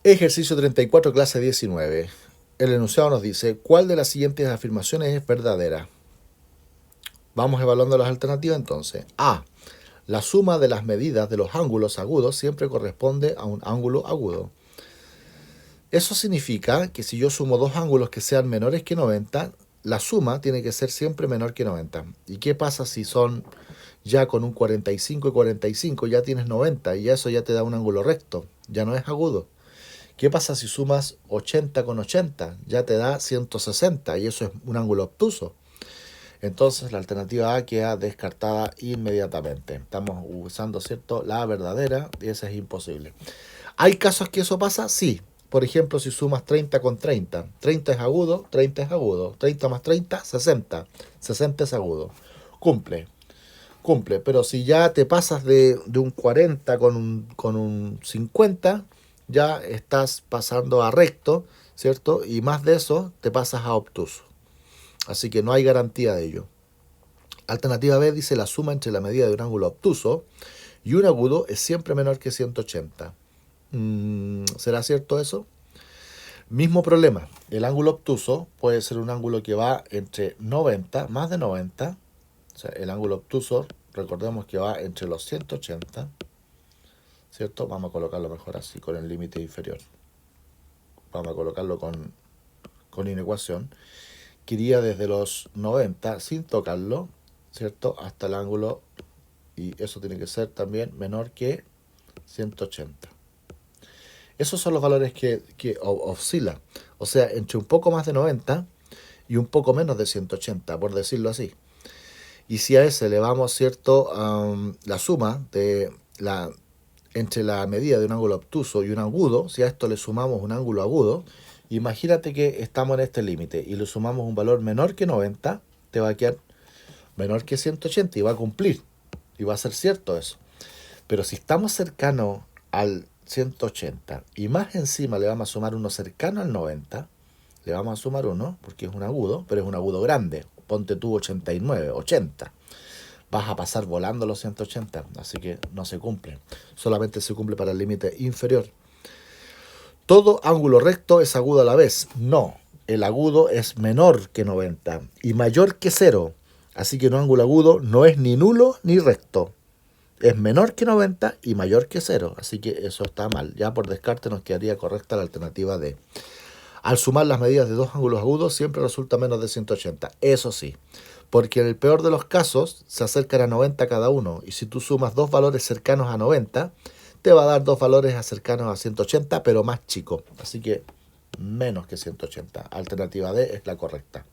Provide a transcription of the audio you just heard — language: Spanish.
Ejercicio 34, clase 19. El enunciado nos dice, ¿cuál de las siguientes afirmaciones es verdadera? Vamos evaluando las alternativas entonces. A. La suma de las medidas de los ángulos agudos siempre corresponde a un ángulo agudo. Eso significa que si yo sumo dos ángulos que sean menores que 90, la suma tiene que ser siempre menor que 90. ¿Y qué pasa si son ya con un 45 y 45, ya tienes 90 y eso ya te da un ángulo recto, ya no es agudo? ¿Qué pasa si sumas 80 con 80? Ya te da 160 y eso es un ángulo obtuso. Entonces la alternativa A queda descartada inmediatamente. Estamos usando, ¿cierto?, la verdadera y esa es imposible. ¿Hay casos que eso pasa? Sí. Por ejemplo, si sumas 30 con 30. 30 es agudo, 30 es agudo. 30 más 30, 60. 60 es agudo. Cumple. Cumple. Pero si ya te pasas de un 40 con un 50, ya estás pasando a recto, ¿cierto? Y más de eso, te pasas a obtuso. Así que no hay garantía de ello. Alternativa B dice la suma entre la medida de un ángulo obtuso y un agudo es siempre menor que 180. ¿Será cierto eso? Mismo problema. El ángulo obtuso puede ser un ángulo que va entre 90, más de 90. O sea, el ángulo obtuso, recordemos que va entre los 180. ¿Cierto? Vamos a colocarlo mejor así, con el límite inferior. Vamos a colocarlo con inecuación. Que iría desde los 90 sin tocarlo, ¿cierto?, hasta el ángulo, y eso tiene que ser también menor que 180. Esos son los valores que oscilan, o sea, entre un poco más de 90 y un poco menos de 180, por decirlo así. Y si a ese le vamos, ¿cierto?, la suma entre la medida de un ángulo obtuso y un agudo, si a esto le sumamos un ángulo agudo, imagínate que estamos en este límite y le sumamos un valor menor que 90, te va a quedar menor que 180 y va a cumplir. Y va a ser cierto eso. Pero si estamos cercanos al 180 y más encima le vamos a sumar uno cercano al 90, le vamos a sumar uno porque es un agudo, pero es un agudo grande. Ponte tú 89, 80. Vas a pasar volando los 180, así que no se cumple. Solamente se cumple para el límite inferior. ¿Todo ángulo recto es agudo a la vez? No, el agudo es menor que 90 y mayor que 0. Así que un ángulo agudo no es ni nulo ni recto. Es menor que 90 y mayor que 0. Así que eso está mal. Ya por descarte nos quedaría correcta la alternativa D. Al sumar las medidas de dos ángulos agudos siempre resulta menos de 180. Eso sí, porque en el peor de los casos se acercan a 90 cada uno. Y si tú sumas dos valores cercanos a 90, te va a dar dos valores cercanos a 180, pero más chicos. Así que menos que 180. Alternativa D es la correcta.